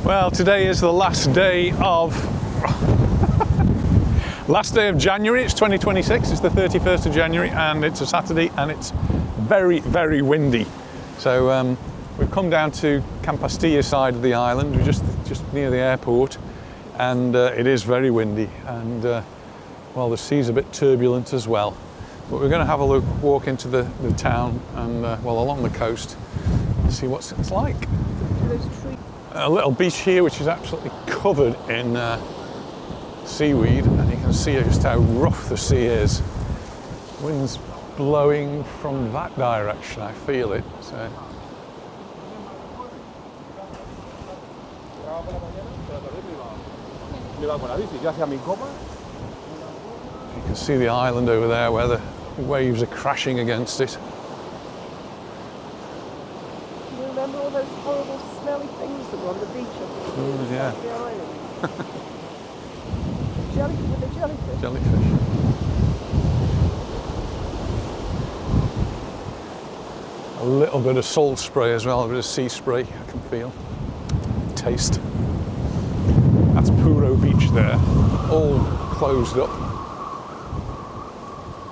Well, today is the last day of January. It's 2026. It's the 31st of January, and it's a Saturday, and it's very, very windy. So we've come down to Pastilla side of the island. We're just near the airport, and it is very windy, and well, the sea's a bit turbulent as well. But we're going to have a walk into the town and well, along the coast, and see what it's like. A little beach here which is absolutely covered in seaweed, and you can see just how rough the sea is. Wind's blowing from that direction, I feel it. So. You can see the island over there where the waves are crashing against it. Do you remember all those horrible smelly things that were on the beach up on yeah. the island? With the jellyfish? Jellyfish. A little bit of salt spray as well, a bit of sea spray I can feel. Taste. That's Puro Beach there, all closed up.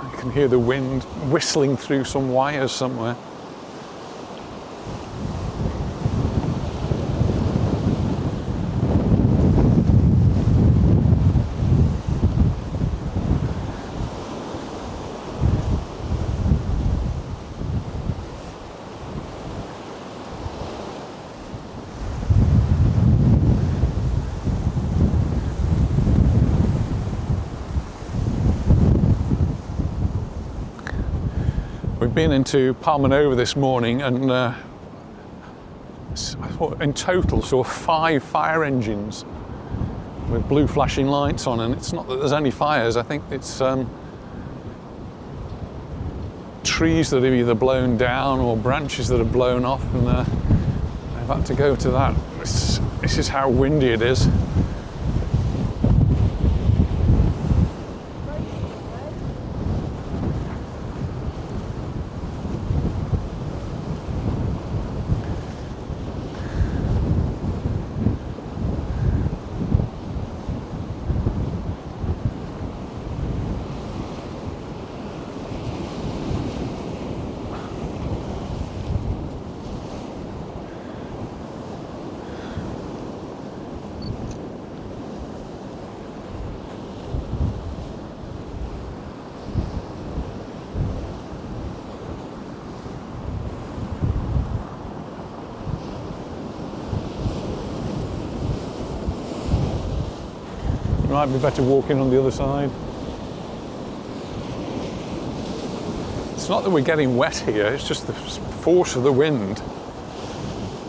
You can hear the wind whistling through some wires somewhere. We've been into Palma this morning, and in total saw 5 fire engines with blue flashing lights on, and it's not that there's any fires. I think it's trees that have either blown down or branches that have blown off, and they've had to go to that. This is how windy it is. Might be better walking on the other side. It's not that we're getting wet here, it's just the force of the wind.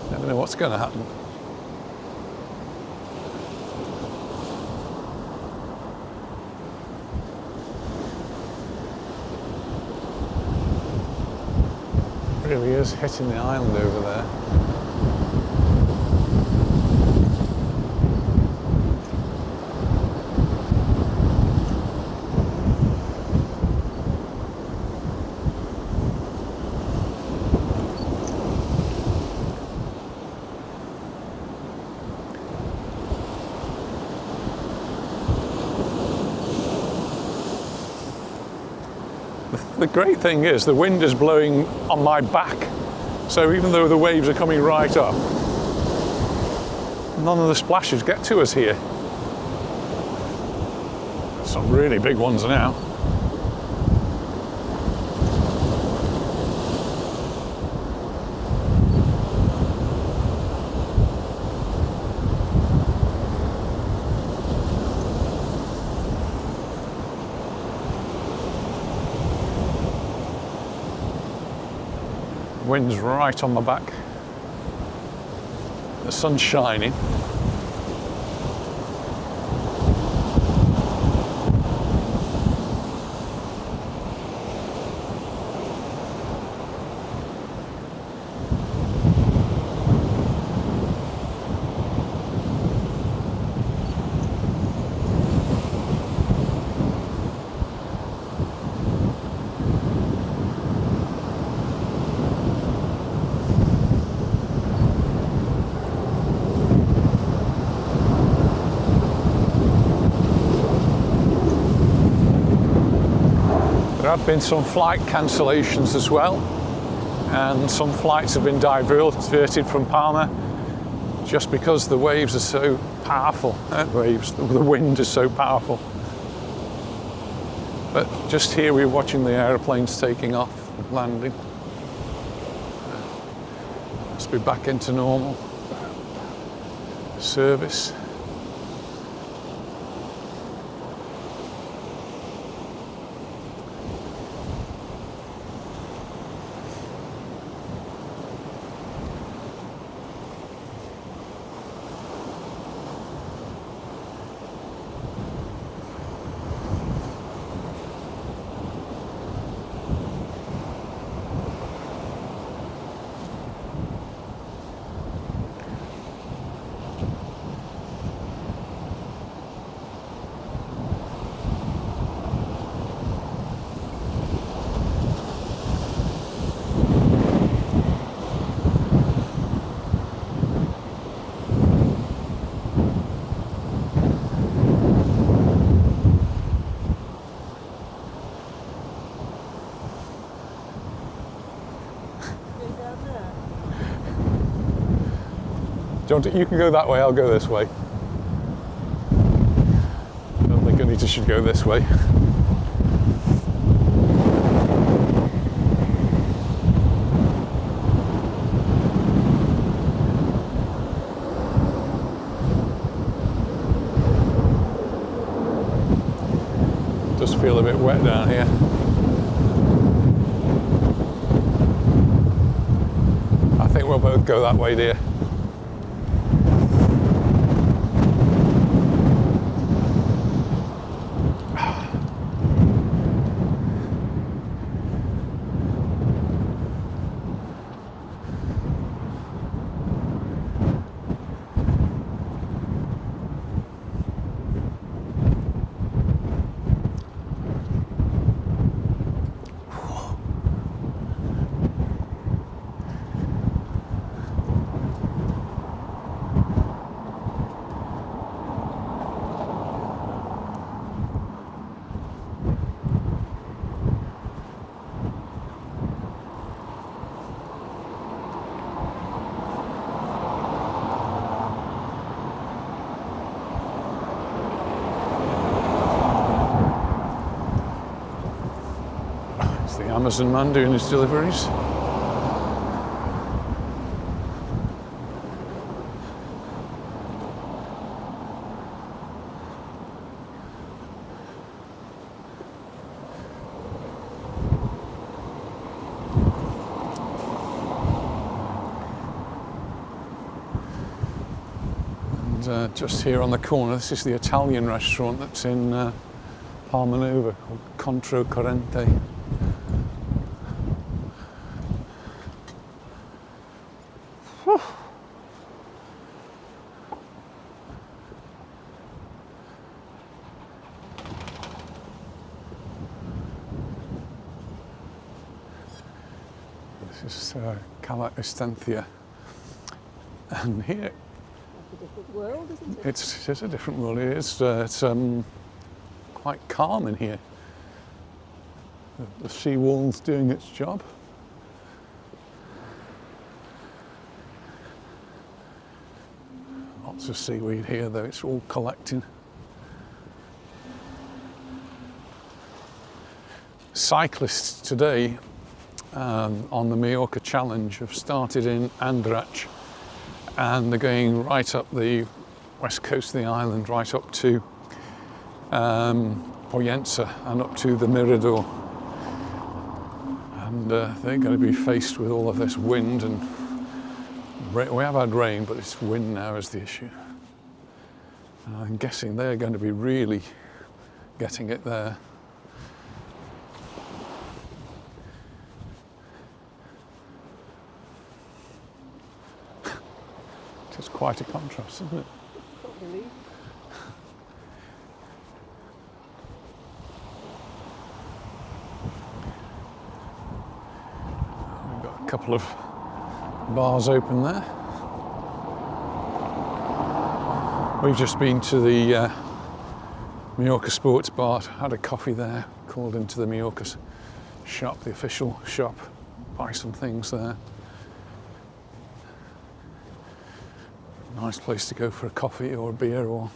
Never know what's going to happen. It really is hitting the island over there. The great thing is the wind is blowing on my back, so even though the waves are coming right up, none of the splashes get to us here. Some really big ones now. Wind's right on my back. The sun's shining. There have been some flight cancellations as well, and some flights have been diverted from Palma just because the waves are so powerful. The wind is so powerful. But just here we're watching the aeroplanes taking off, landing. Must be back into normal service. You can go that way, I'll go this way. I don't think Anita should go this way. Does feel a bit wet down here. I think we'll both go that way, dear. Amazon man doing his deliveries. And just here on the corner, this is the Italian restaurant that's in Palma called Controcorrente. This is Cala Estancia, and here It's a different world, isn't it? it's a different world. It's quite calm in here. The sea wall's doing its job. Lots of seaweed here, though it's all collecting. Cyclists today on the Majorca Challenge have started in Andrach, and they're going right up the west coast of the island, right up to Pollença and up to the Mirador. And they're going to be faced with all of this wind, and we have had rain, but it's wind now is the issue. And I'm guessing they're going to be really getting it there. It's quite a contrast, isn't it? Not really. We've got a couple of bars open there. We've just been to the Majorca Sports Bar, had a coffee there. called into the Majorca shop, the official shop, buy some things there. Nice place to go for a coffee or a beer, or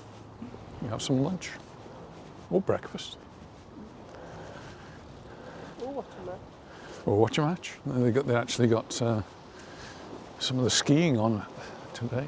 you have some lunch or breakfast. Or watch a match. Or watch a match. They actually got some of the skiing on today.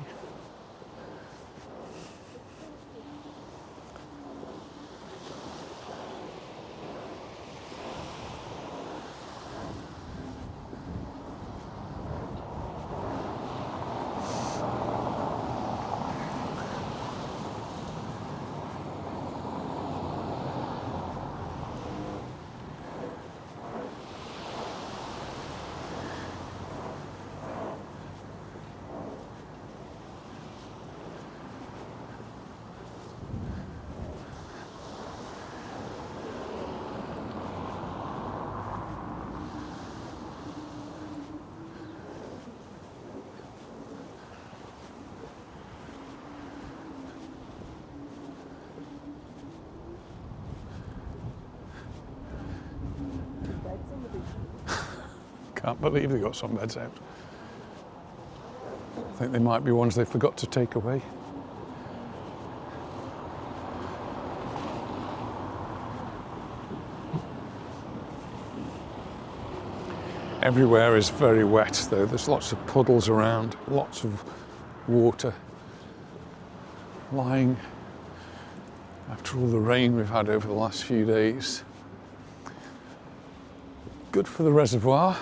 Beds on the beach. Can't believe they got some beds out. I think they might be ones they forgot to take away. Everywhere is very wet though. There's lots of puddles around, lots of water lying after all the rain we've had over the last few days. Good for the reservoirs.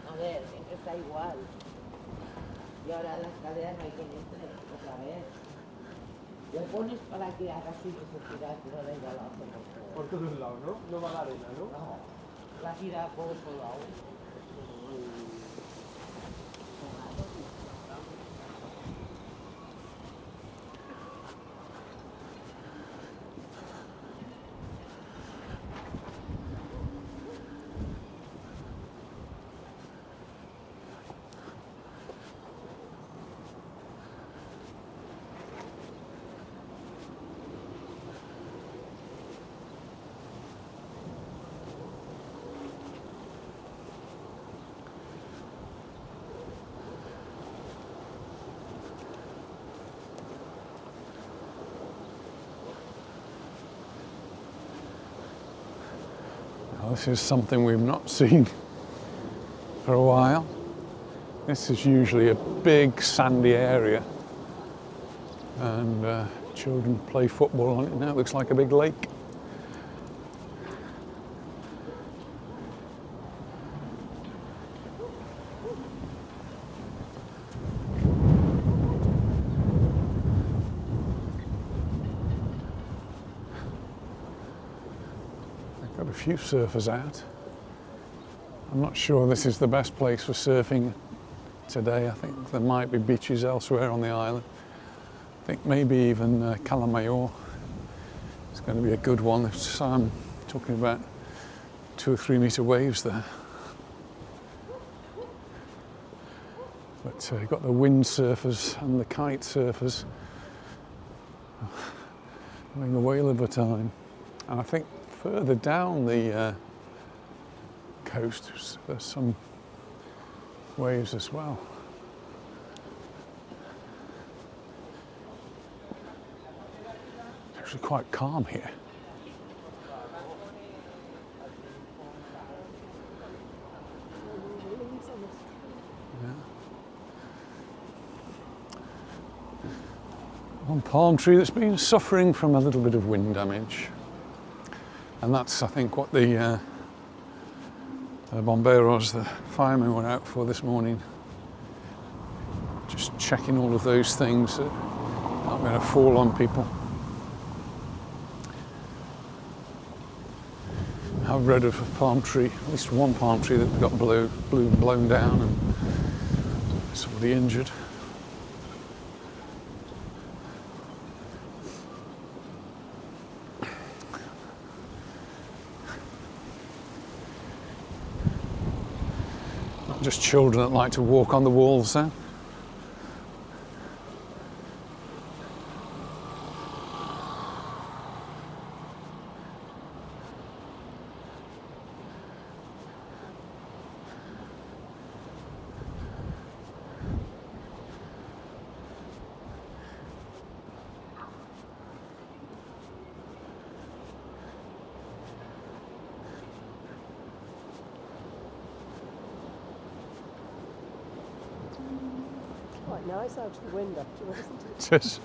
A ver, siempre está igual. Y ahora las caderas no hay que entrar otra vez. Lo pones para que haga su necesidad, pero da igual a otro. Por todos lados, ¿no? No va la arena, ¿no? No, la gira por otro lado. Now, this is something we've not seen for a while. This is usually a big sandy area, and children play football on it. Now it looks like a big lake. Got a few surfers out. I'm not sure this is the best place for surfing today. I think there might be beaches elsewhere on the island. I think maybe even Calamayor is going to be a good one. I'm talking about 2 or 3 metre waves there. But you've got the wind surfers and the kite surfers having a whale of a time. And I think further down the coast there's some waves as well. It's actually quite calm here. Yeah. One palm tree that's been suffering from a little bit of wind damage. And that's, I think, what the bomberos, the firemen, were out for this morning. Just checking all of those things that aren't going to fall on people. I've read of a palm tree, at least one palm tree that got blown down and somebody injured. just children that like to walk on the walls there. Quite nice out of the window, actually, isn't it? Just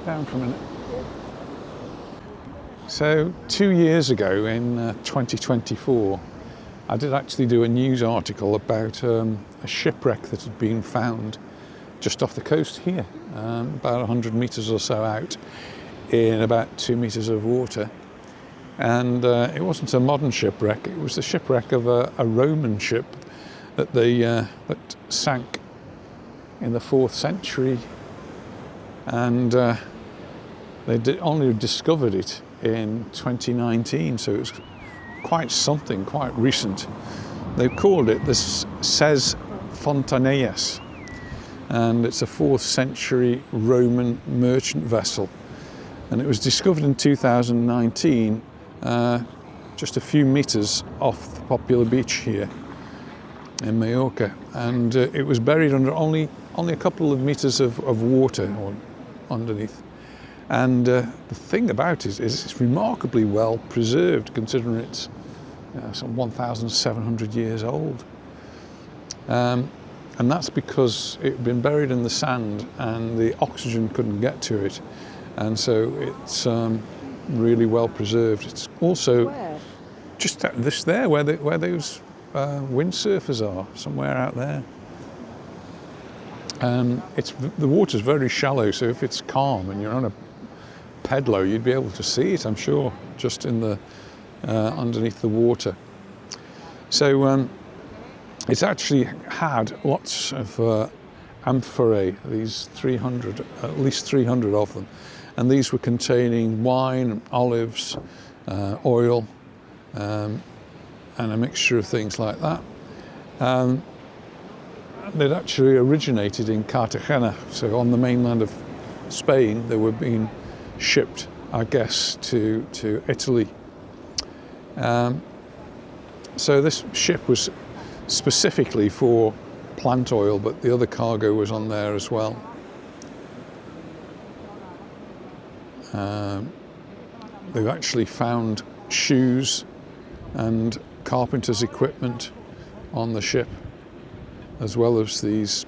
down for a minute. So 2 years ago in 2024, I did actually do a news article about a shipwreck that had been found just off the coast here, about 100 metres or so out in about 2 metres of water. And it wasn't a modern shipwreck, it was the shipwreck of a Roman ship that that sank in the 4th century, and they only discovered it in 2019, so it was quite something, quite recent. They called it the Ses Fontaneas, and it's a 4th century Roman merchant vessel, and it was discovered in 2019, just a few metres off the popular beach here in Majorca, and it was buried under only a couple of metres of water underneath. And the thing about it is it's remarkably well preserved, considering it's some 1,700 years old. And that's because it had been buried in the sand and the oxygen couldn't get to it. And so it's really well preserved. It's also just this there, where those windsurfers are, somewhere out there. The water's very shallow, so if it's calm and you're on a pedalo, you'd be able to see it, I'm sure, just in the underneath the water. So it's actually had lots of amphorae, these 300, at least 300 of them, and these were containing wine, olives, oil, and a mixture of things like that. They'd actually originated in Cartagena, so on the mainland of Spain. They were being shipped, I guess, to Italy. So this ship was specifically for plant oil, but the other cargo was on there as well. They've actually found shoes and carpenter's equipment on the ship, as well as these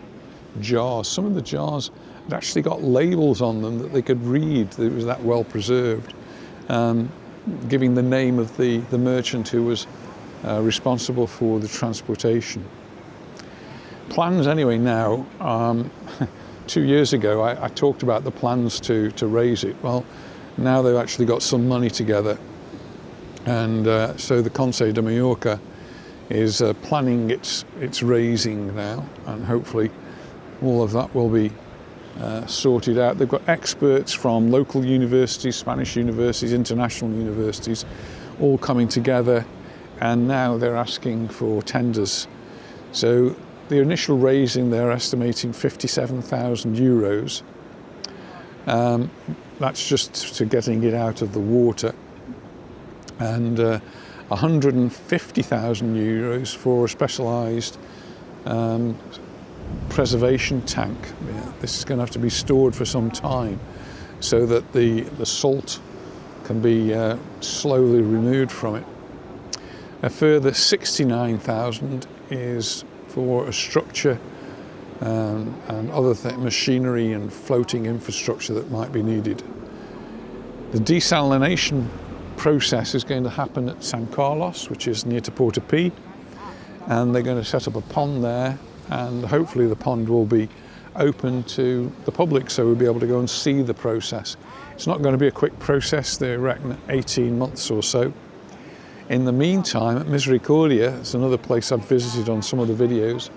jars. Some of the jars had actually got labels on them that they could read. It was that well preserved. giving the name of the merchant who was responsible for the transportation. Plans anyway now, 2 years ago I talked about the plans to raise it. Well, now they've actually got some money together, and so the Consell de Mallorca is planning its raising now, and hopefully all of that will be sorted out. They've got experts from local universities, Spanish universities, international universities, all coming together, and now they're asking for tenders. So the initial raising, they're estimating 57,000 euros. That's just to getting it out of the water, and 150,000 euros for a specialised preservation tank. Yeah, this is going to have to be stored for some time so that the salt can be slowly removed from it. A further 69,000 is for a structure and other machinery and floating infrastructure that might be needed. The desalination process is going to happen at Sant Carles, which is near to Portopí, and they're going to set up a pond there, and hopefully the pond will be open to the public so we'll be able to go and see the process. It's not going to be a quick process, they reckon 18 months or so. In the meantime, at Misericordia, it's another place I've visited on some of the videos,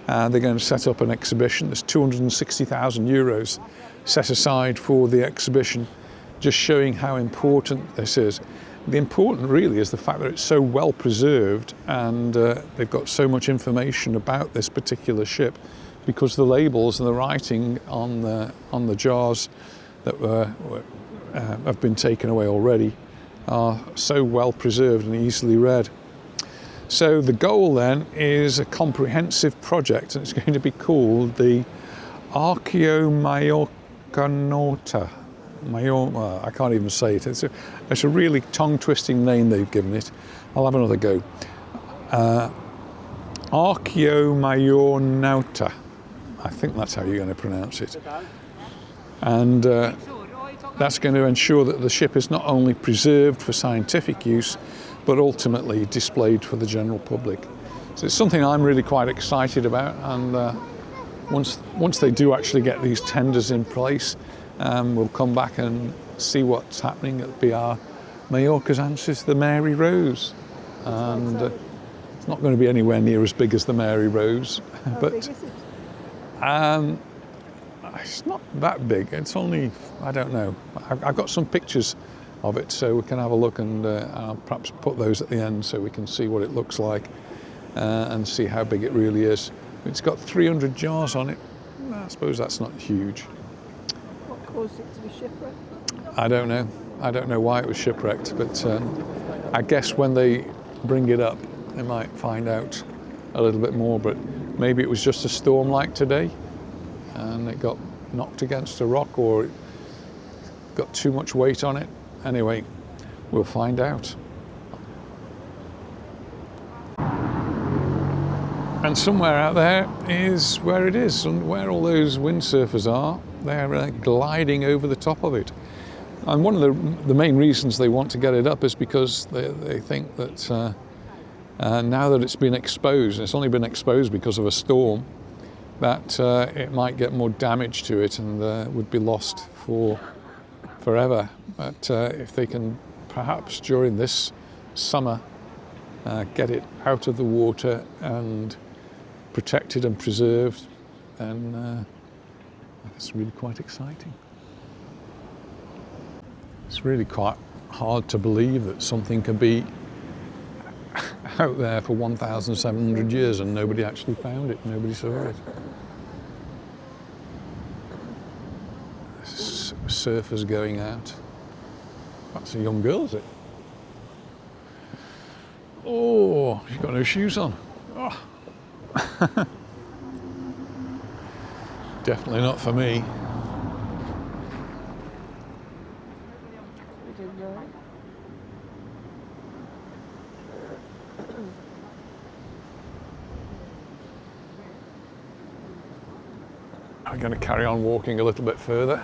they're going to set up an exhibition. There's 260,000 euros set aside for the exhibition, just showing how important this is. The important really is the fact that it's so well preserved, and they've got so much information about this particular ship, because the labels and the writing on the jars that have been taken away already are so well preserved and easily read. So the goal then is a comprehensive project, and it's going to be called the Arqueomallornauta. I can't even say it. It's a really tongue-twisting name they've given it. I'll have another go. Arqueomallornauta. I think that's how you're going to pronounce it. And that's going to ensure that the ship is not only preserved for scientific use, but ultimately displayed for the general public. So it's something I'm really quite excited about, and once they do actually get these tenders in place, we'll come back and see what's happening. It'll be our Mallorca's answer to the Mary Rose, and it's not going to be anywhere near as big as the Mary Rose, but big is it? It's not that big. It's only, I don't know. I've got some pictures of it, so we can have a look, and I'll perhaps put those at the end so we can see what it looks like and see how big it really is. It's got 300 jars on it. I suppose that's not huge. What caused it to be shipwrecked? I don't know. I don't know why it was shipwrecked, but I guess when they bring it up, they might find out a little bit more, but maybe it was just a storm like today and it got knocked against a rock, or it got too much weight on it. Anyway, we'll find out. And somewhere out there is where it is, and where all those windsurfers are. They're gliding over the top of it. And one of the main reasons they want to get it up is because they think that now that it's been exposed, and it's only been exposed because of a storm, that it might get more damage to it and would be lost forever. But if they can perhaps during this summer get it out of the water and protected and preserved, then it's really quite exciting. It's really quite hard to believe that something can be out there for 1,700 years and nobody actually found it, nobody saw it. Surfers going out. That's a young girl, is it? Oh, she's got no shoes on. Oh. Definitely not for me. We didn't know. I'm going to carry on walking a little bit further.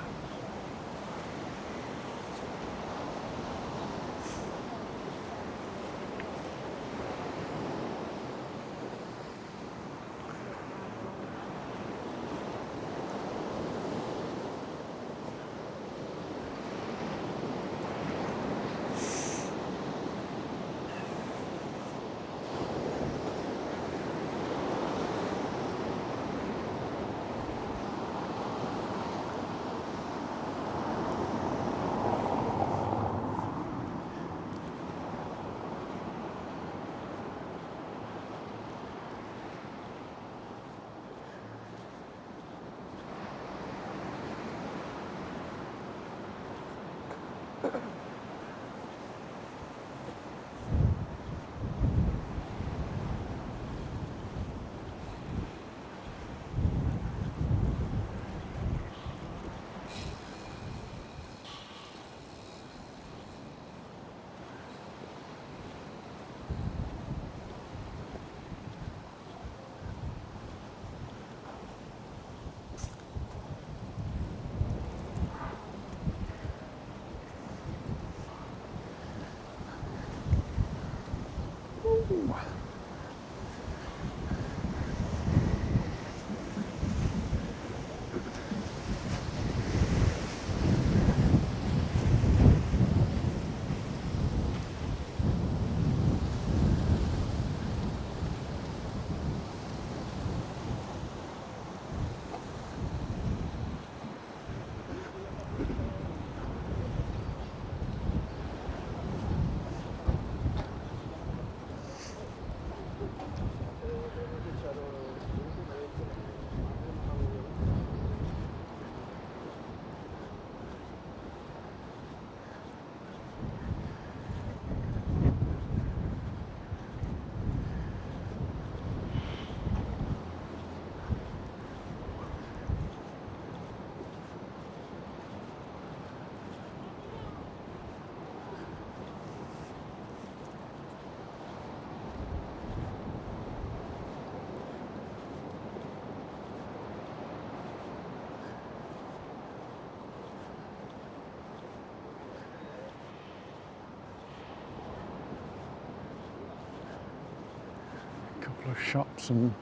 Couple of shops and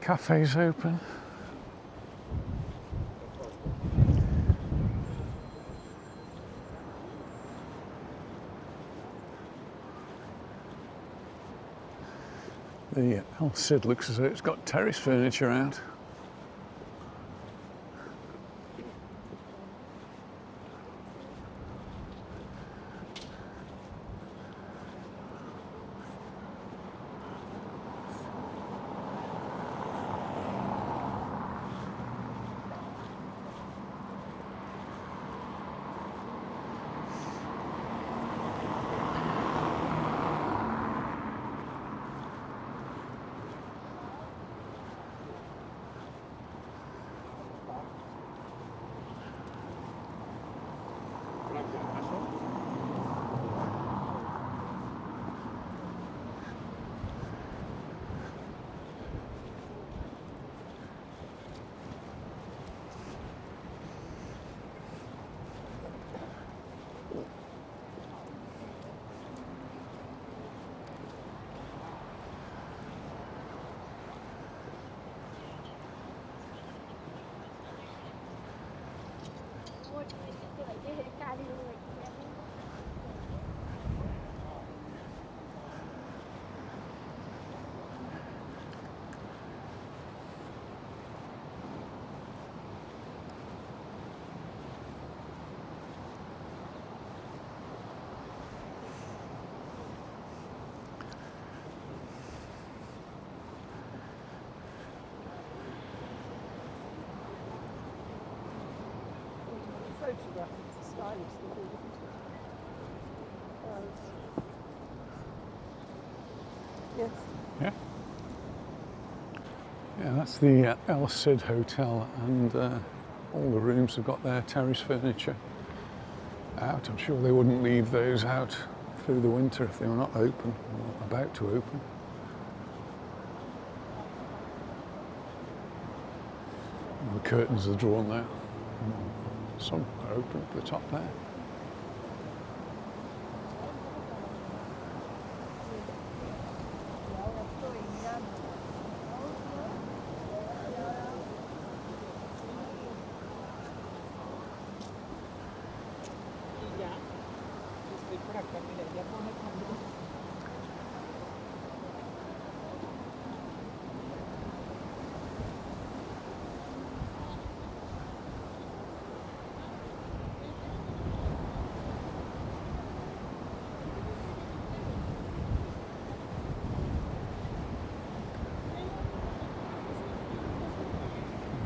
cafes open. The El Cid looks as though it's got terrace furniture out. Photograph is the style of the building. Yes. Yeah. Yeah, that's the El Cid Hotel, and all the rooms have got their terrace furniture out. I'm sure they wouldn't leave those out through the winter if they were not open or about to open. And the curtains are drawn there. Some are open at the top there.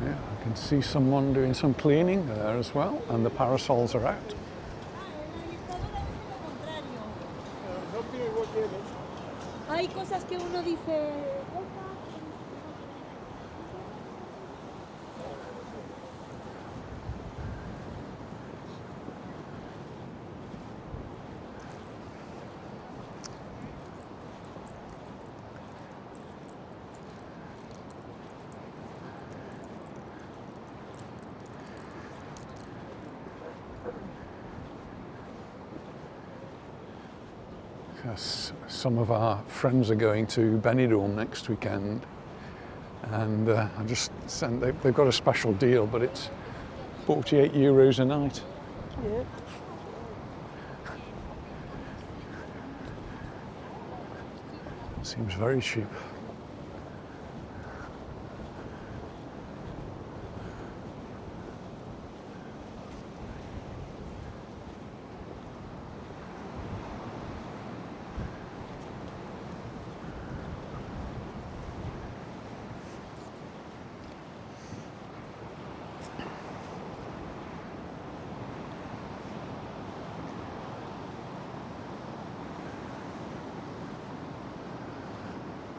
Yeah, I can see someone doing some cleaning there as well, and the parasols are out. que uno dice... Yes, some of our friends are going to Benidorm next weekend, and I just sent, they've got a special deal, but it's €48 a night. Yeah. Seems very cheap.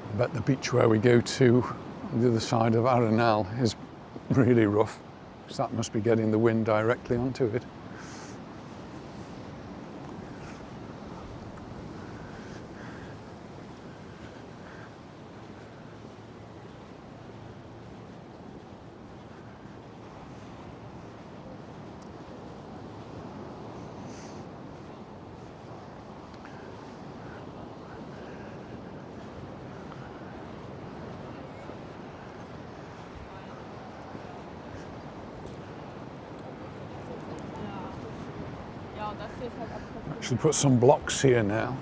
I bet the beach where we go to on the other side of Arenal is really rough, because that must be getting the wind directly onto it. Actually put some blocks here now.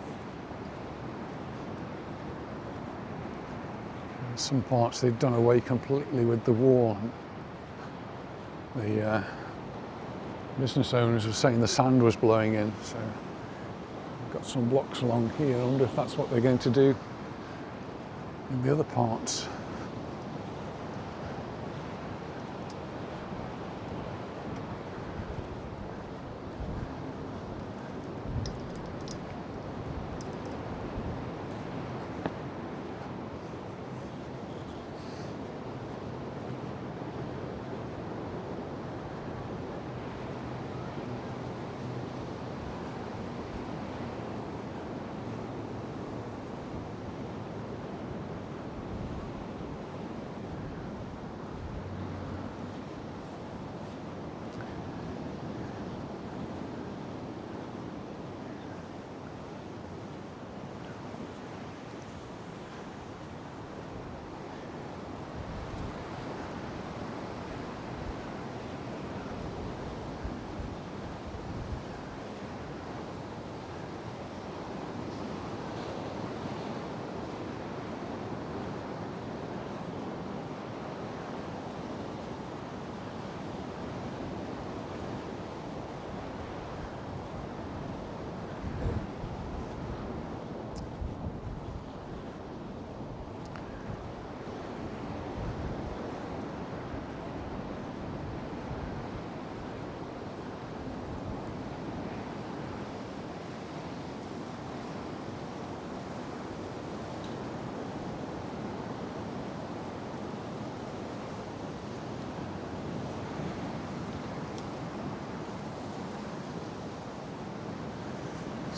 In some parts they've done away completely with the wall. The business owners were saying the sand was blowing in, so we've got some blocks along here. I wonder if that's what they're going to do in the other parts.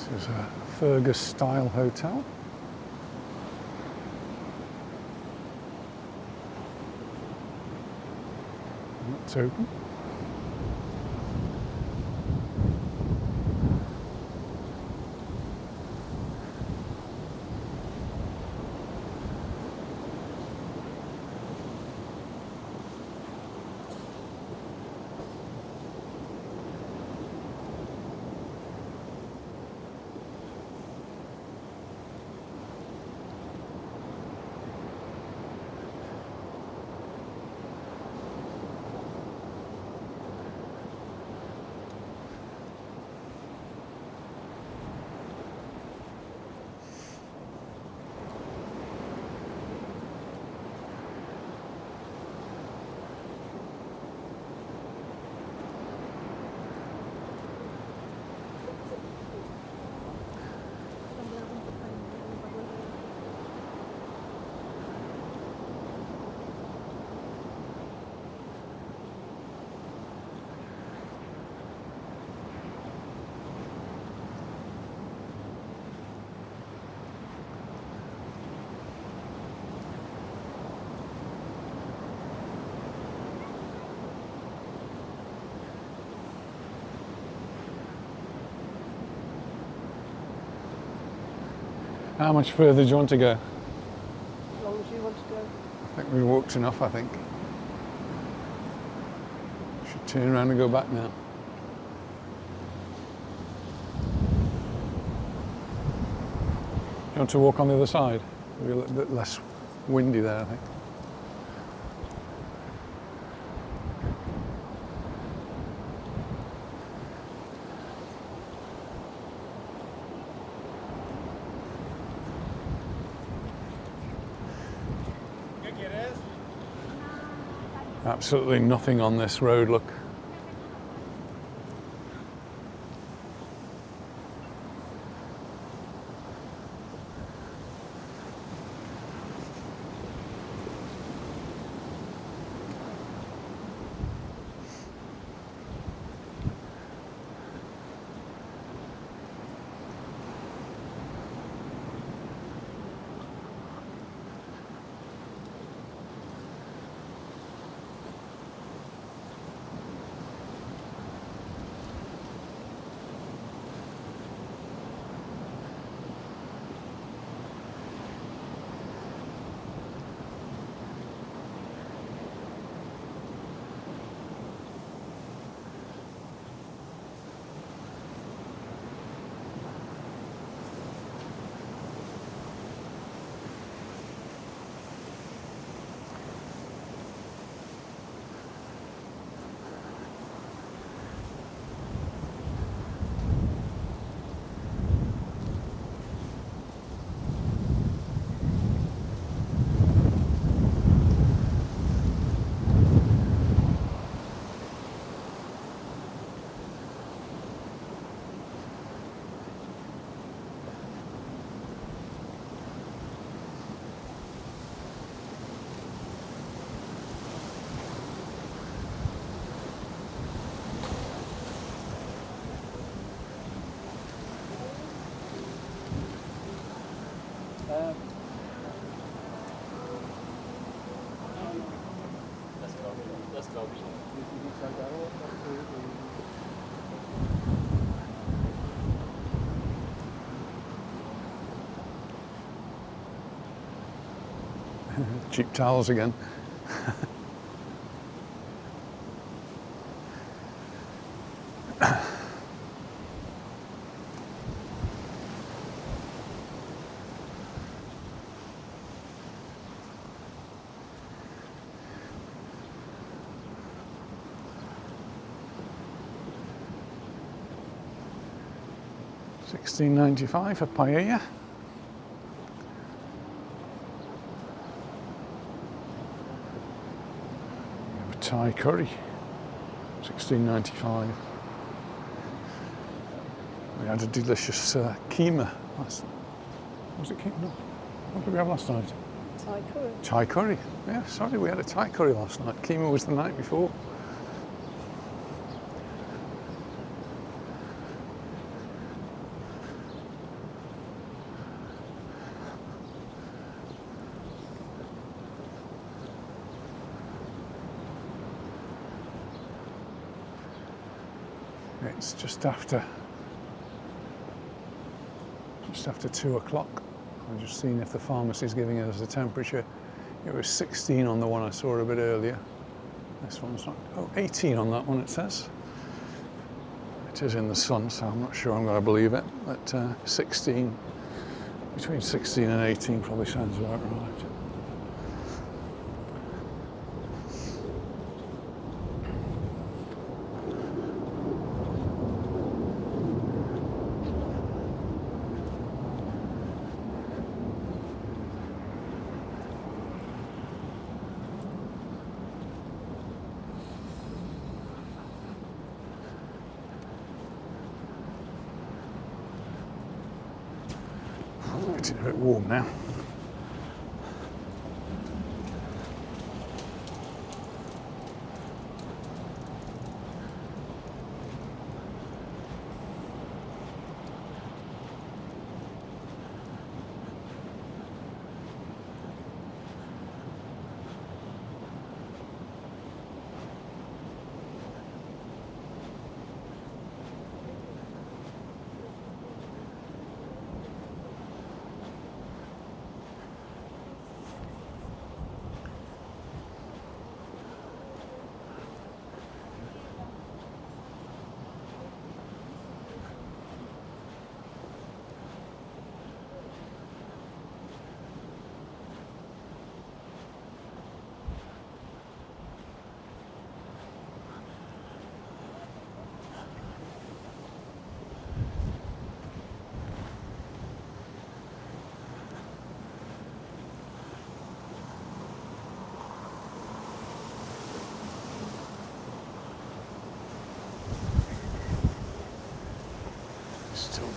This is a Fergus-style hotel. It's open. How much further do you want to go? As long as you want to go. I think we walked enough, I think. Should turn around and go back now. You want to walk on the other side? It'll be a little bit less windy there, I think. Absolutely nothing on this road, look. Cheap towels again. $16.95 for paella. Thai curry, $16.95. We had a delicious keema last. Was it keema? No. What did we have last night? Thai curry. Thai curry. Yeah, sorry, we had a Thai curry last night. Keema was the night before. It's just after 2 o'clock. I'm just seeing if the pharmacy's giving us a temperature. It was 16 on the one I saw a bit earlier. This one's not. Oh, 18 on that one it says. It is in the sun, so I'm not sure I'm going to believe it. But 16, between 16 and 18 probably sounds about right. It's a bit warm now.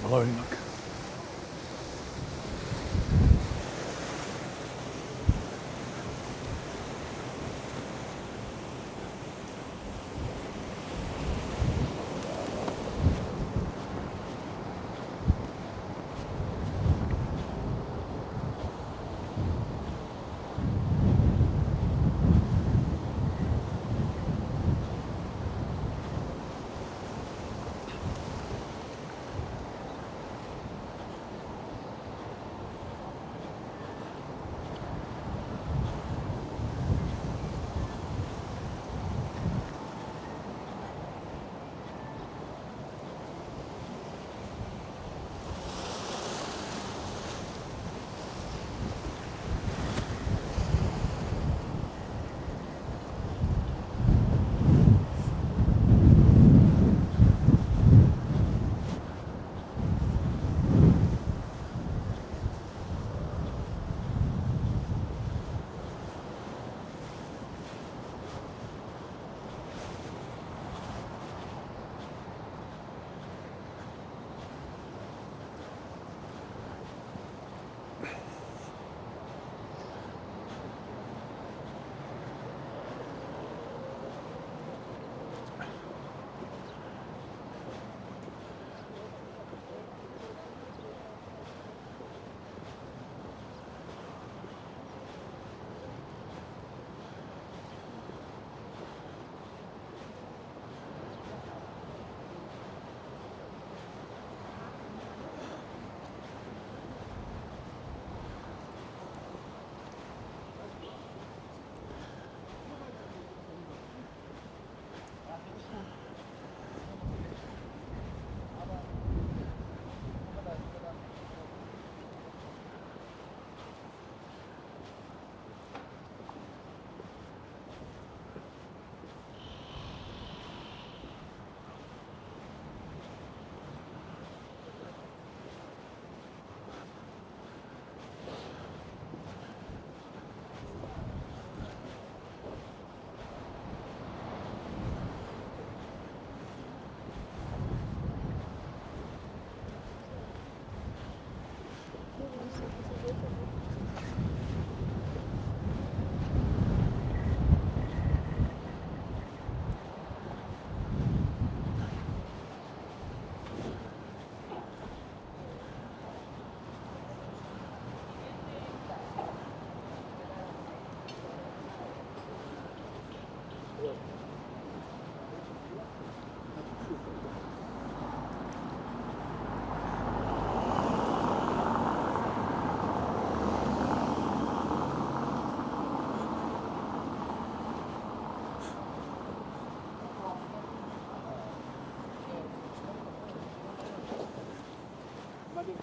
Blowing, look.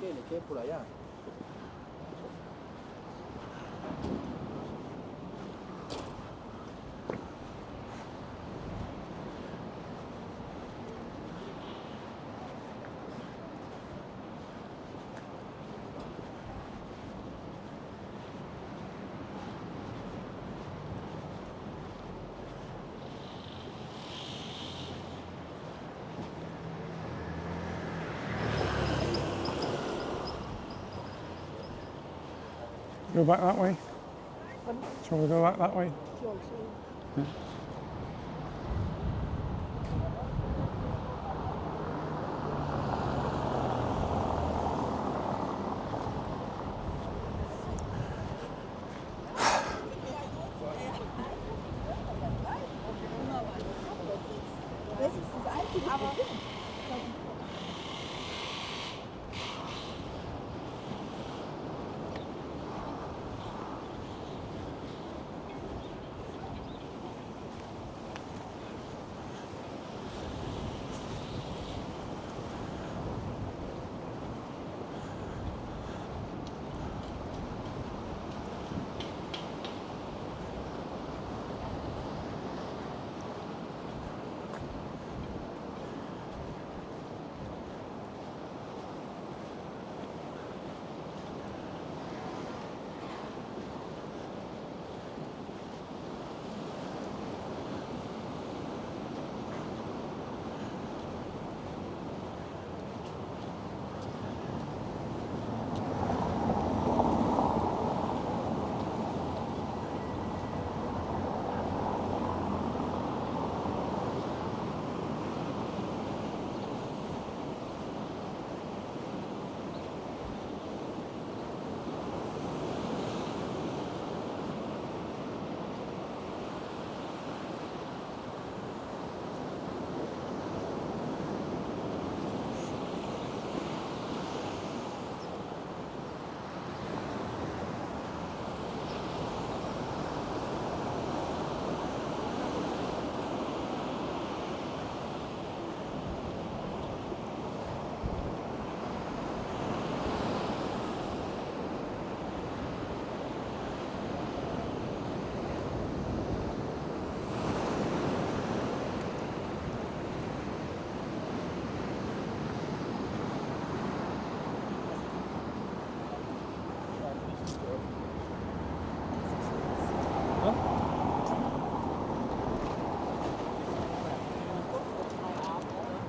que le quede por allá. Go back that way. Do you want to go back that way? Yeah.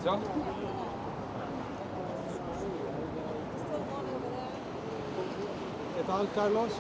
¿Eso? ¿Qué tal, Carlos?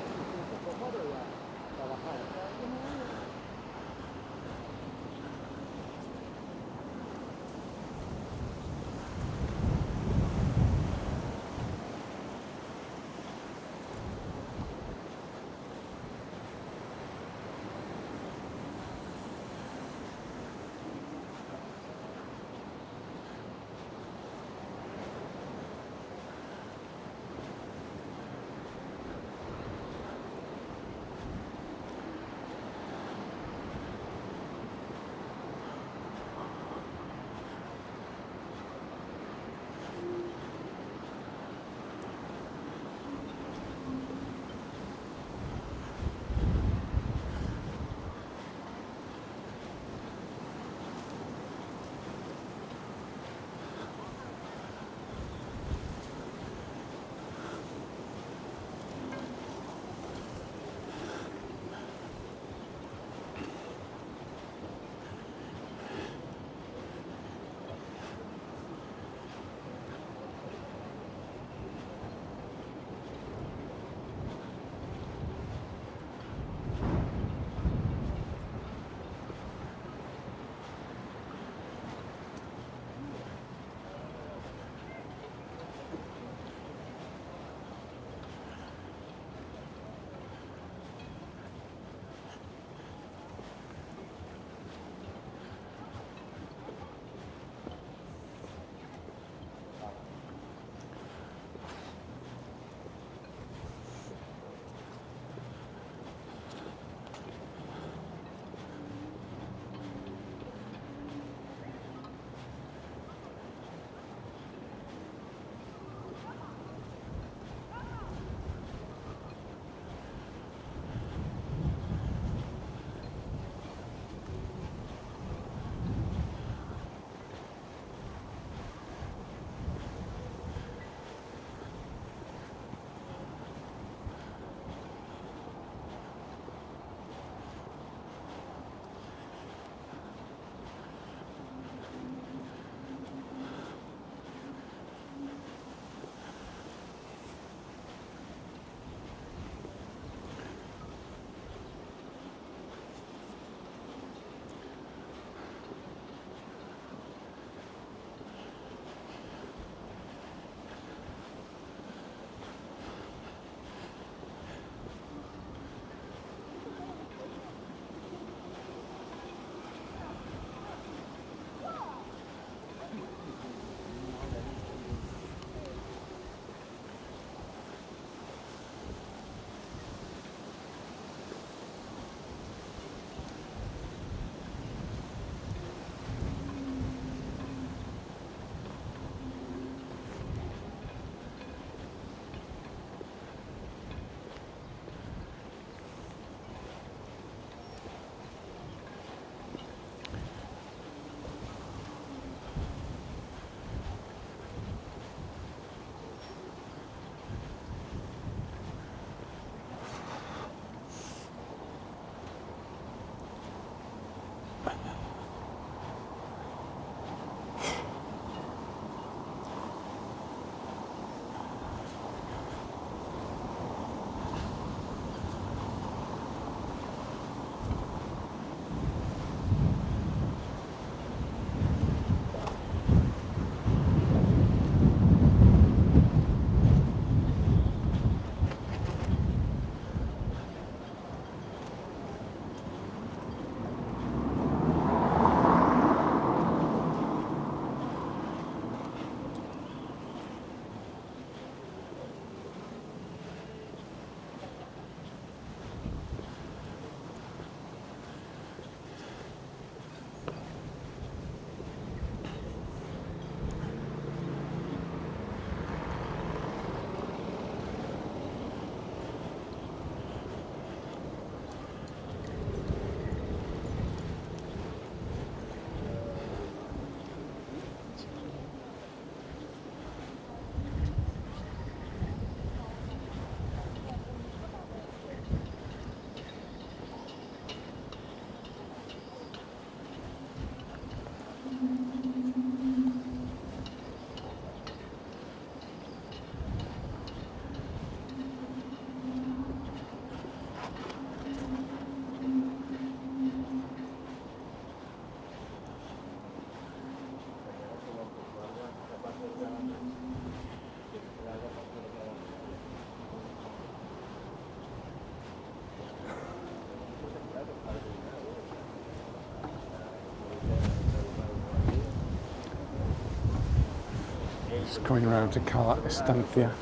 Coming around to Cala Estancia.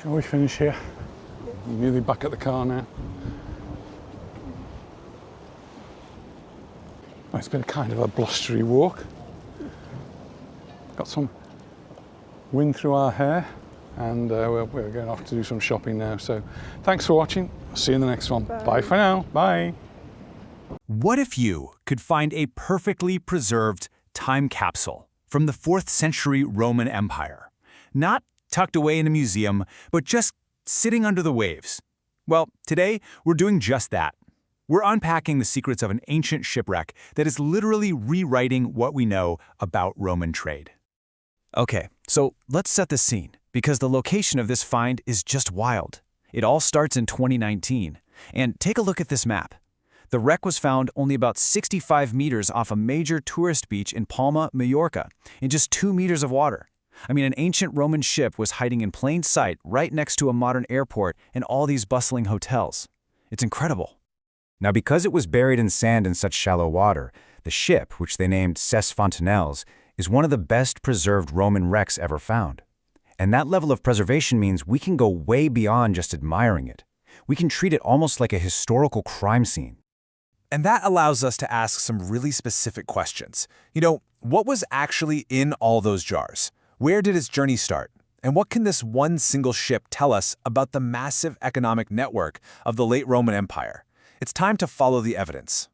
Shall we finish here? We're nearly back at the car now. Well, it's been kind of a blustery walk. Got some wind through our hair, and we're going off to do some shopping now. So thanks for watching. I'll see you in the next one. Bye for now. Bye. What if you could find a perfectly preserved time capsule from the 4th century Roman Empire? Not tucked away in a museum, but just sitting under the waves. Well, today we're doing just that. We're unpacking the secrets of an ancient shipwreck that is literally rewriting what we know about Roman trade. Okay, so let's set the scene, because the location of this find is just wild. It all starts in 2019. And take a look at this map. The wreck was found only about 65 meters off a major tourist beach in Palma, Majorca, in just 2 meters of water. I mean, an ancient Roman ship was hiding in plain sight right next to a modern airport and all these bustling hotels. It's incredible. Now, because it was buried in sand in such shallow water, the ship, which they named Ses Fontanelles, is one of the best preserved Roman wrecks ever found. And that level of preservation means we can go way beyond just admiring it. We can treat it almost like a historical crime scene. And that allows us to ask some really specific questions. You know, what was actually in all those jars? Where did its journey start? And what can this one single ship tell us about the massive economic network of the late Roman Empire? It's time to follow the evidence.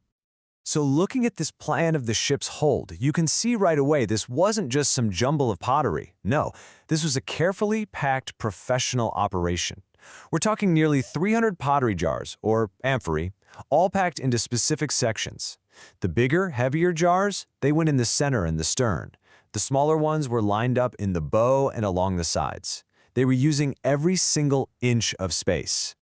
So looking at this plan of the ship's hold, you can see right away this wasn't just some jumble of pottery. No, this was a carefully packed professional operation. We're talking nearly 300 pottery jars, or amphorae, all packed into specific sections. The bigger, heavier jars, they went in the center and the stern. The smaller ones were lined up in the bow and along the sides. They were using every single inch of space.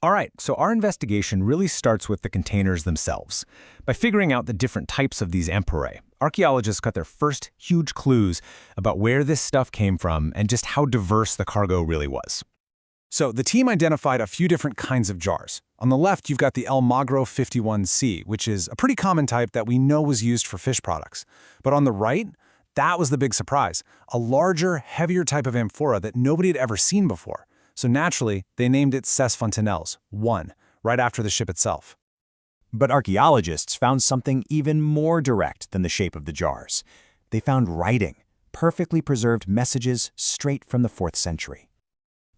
All right, so our investigation really starts with the containers themselves. By figuring out the different types of these amphorae, archaeologists got their first huge clues about where this stuff came from and just how diverse the cargo really was. So the team identified a few different kinds of jars. On the left, you've got the Almagro 51C, which is a pretty common type that we know was used for fish products. But on the right, that was the big surprise, a larger, heavier type of amphora that nobody had ever seen before. So naturally, they named it Ses Fontanelles, 1, right after the ship itself. But archaeologists found something even more direct than the shape of the jars. They found writing, perfectly preserved messages straight from the 4th century.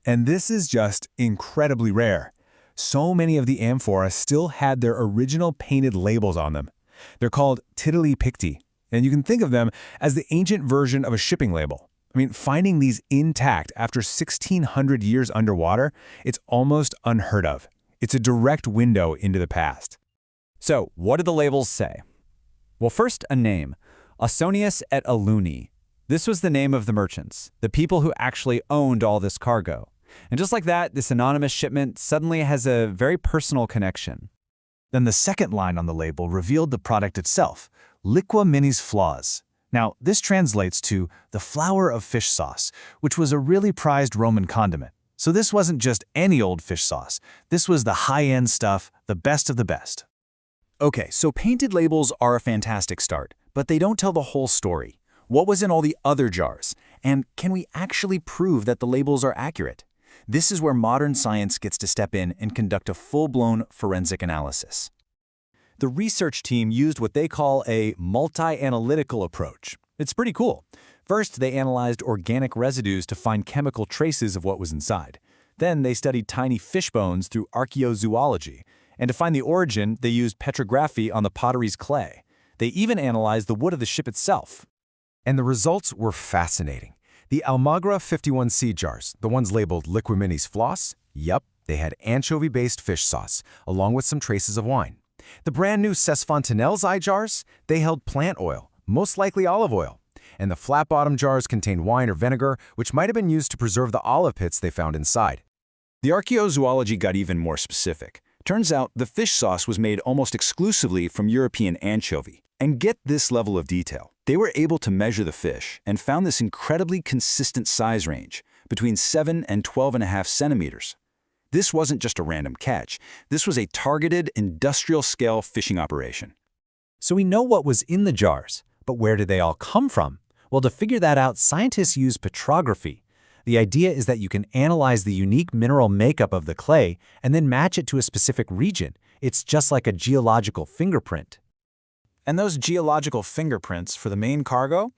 And this is just incredibly rare. So many of the amphora still had their original painted labels on them. They're called tituli picti, and you can think of them as the ancient version of a shipping label. I mean, finding these intact after 1,600 years underwater, it's almost unheard of. It's a direct window into the past. So, what do the labels say? Well, first, a name, Ausonius et Aluni. This was the name of the merchants, the people who actually owned all this cargo. And just like that, this anonymous shipment suddenly has a very personal connection. Then the second line on the label revealed the product itself, Liqua minis flaws. Now, this translates to the flour of fish sauce, which was a really prized Roman condiment. So this wasn't just any old fish sauce. This was the high-end stuff, the best of the best. Okay, so painted labels are a fantastic start, but they don't tell the whole story. What was in all the other jars? And can we actually prove that the labels are accurate? This is where modern science gets to step in and conduct a full-blown forensic analysis. The research team used what they call a multi-analytical approach. It's pretty cool. First, they analyzed organic residues to find chemical traces of what was inside. Then they studied tiny fish bones through archaeozoology. And to find the origin, they used petrography on the pottery's clay. They even analyzed the wood of the ship itself. And the results were fascinating. The Almagra 51C jars, the ones labeled Liqua minis floss, yep, they had anchovy-based fish sauce, along with some traces of wine. The brand new Ses Fontanelles eye jars, they held plant oil, most likely olive oil. And the flat-bottom jars contained wine or vinegar, which might have been used to preserve the olive pits they found inside. The archaeozoology got even more specific. Turns out the fish sauce was made almost exclusively from European anchovy. And get this level of detail. They were able to measure the fish and found this incredibly consistent size range, between 7 and 12.5 centimeters. This wasn't just a random catch. This was a targeted, industrial-scale fishing operation. So we know what was in the jars, but where did they all come from? Well, to figure that out, scientists use petrography. The idea is that you can analyze the unique mineral makeup of the clay and then match it to a specific region. It's just like a geological fingerprint. And those geological fingerprints for the main cargo,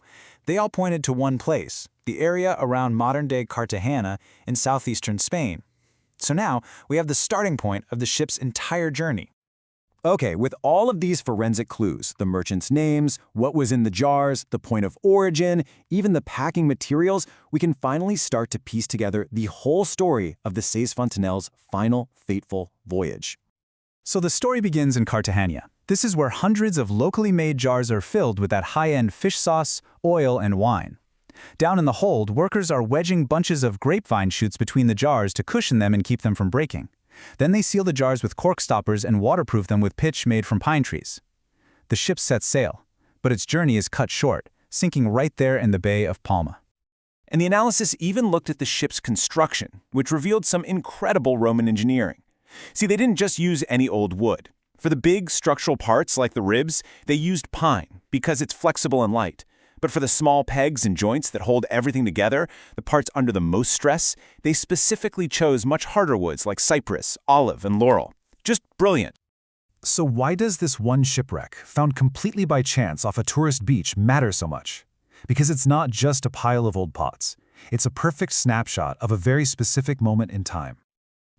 they all pointed to one place, the area around modern-day Cartagena in southeastern Spain. So now we have the starting point of the ship's entire journey. Okay, with all of these forensic clues, the merchants' names, what was in the jars, the point of origin, even the packing materials, we can finally start to piece together the whole story of the Seis Fontanel's final fateful voyage. So the story begins in Cartagena. This is where hundreds of locally made jars are filled with that high-end fish sauce, oil, and wine. Down in the hold, workers are wedging bunches of grapevine shoots between the jars to cushion them and keep them from breaking. Then they seal the jars with cork stoppers and waterproof them with pitch made from pine trees. The ship sets sail, but its journey is cut short, sinking right there in the Bay of Palma. And the analysis even looked at the ship's construction, which revealed some incredible Roman engineering. See, they didn't just use any old wood. For the big structural parts like the ribs, they used pine because it's flexible and light. But for the small pegs and joints that hold everything together, the parts under the most stress, they specifically chose much harder woods like cypress, olive, and laurel. Just brilliant. So why does this one shipwreck, found completely by chance off a tourist beach, matter so much? Because it's not just a pile of old pots. It's a perfect snapshot of a very specific moment in time.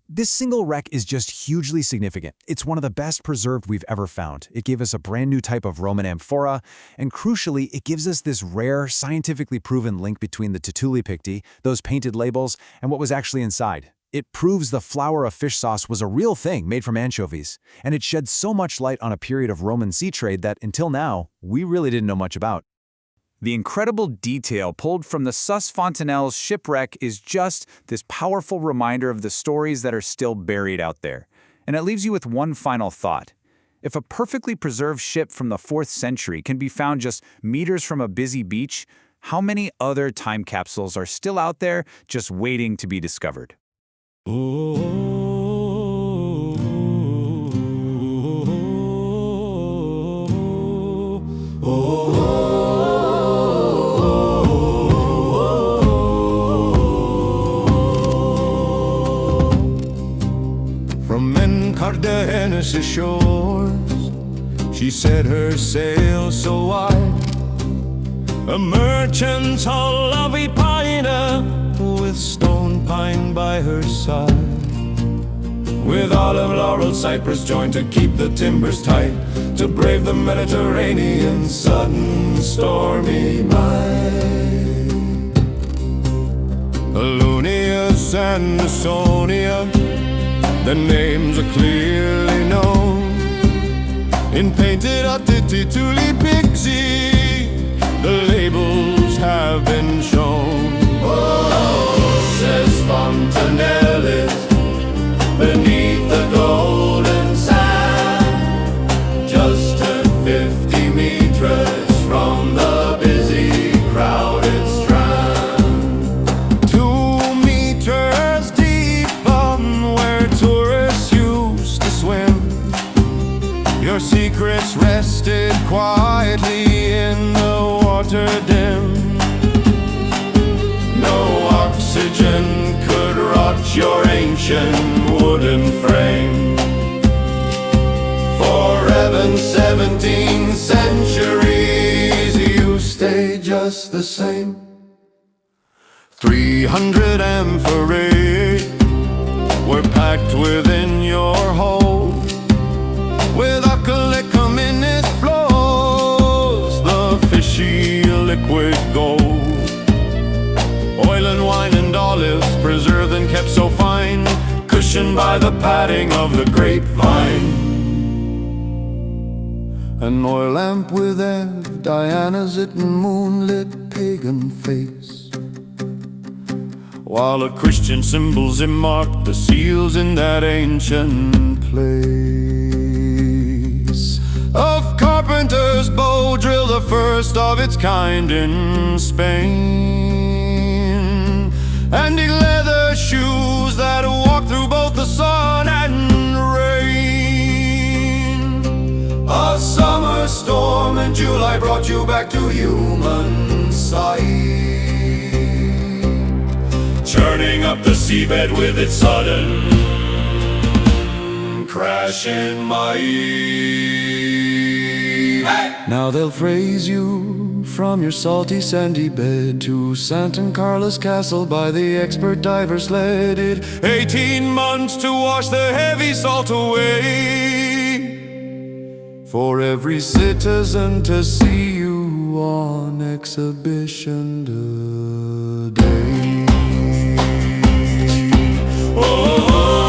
This single wreck is just hugely significant. It's one of the best preserved we've ever found. It gave us a brand new type of Roman amphora, and crucially, it gives us this rare, scientifically proven link between the Tituli Picti, those painted labels, and what was actually inside. It proves the flour of fish sauce was a real thing made from anchovies, and it sheds so much light on a period of Roman sea trade that, until now, we really didn't know much about. The incredible detail pulled from the Seis Fontanel's shipwreck is just this powerful reminder of the stories that are still buried out there. And it leaves you with one final thought. If a perfectly preserved ship from the 4th century can be found just meters from a busy beach, how many other time capsules are still out there just waiting to be discovered? Cartagena's shores, she set her sail so wide. A merchant's hull of Epina, with stone pine by her side. With olive, laurel, cypress joined to keep the timbers tight, to brave the Mediterranean sudden stormy night. Alunius and Sonia, their names are clearly known. In painted Tituli Picti, the labels have been shown. Oh, says Fontanelis, beneath the golden sand, just turned 50 meters from the busy, crowded strand. 2 meters deep on where tourists used to swim, your secrets rested quietly in the water dim. No oxygen could rot your ancient wooden frame. For 17 centuries you stay just the same. 300 amphorae were packed within your hold, with acalicum in its flows, the fishy liquid gold. Oil and wine and olives, preserved and kept so fine, cushioned by the padding of the grapevine. An oil lamp with Eve, Diana's it moonlit pagan face, while a Christian symbols it marked the seals in that ancient place. Of carpenter's bow drill, the first of its kind in Spain, and leather shoes that walk through both the the sun and rain. A summer storm in July brought you back to human sight, churning up the seabed with its sudden crash in might. Now they'll phrase you from your salty sandy bed to Sant Carles Castle by the expert diver sledded. 18 months to wash the heavy salt away, for every citizen to see you on exhibition today. Oh,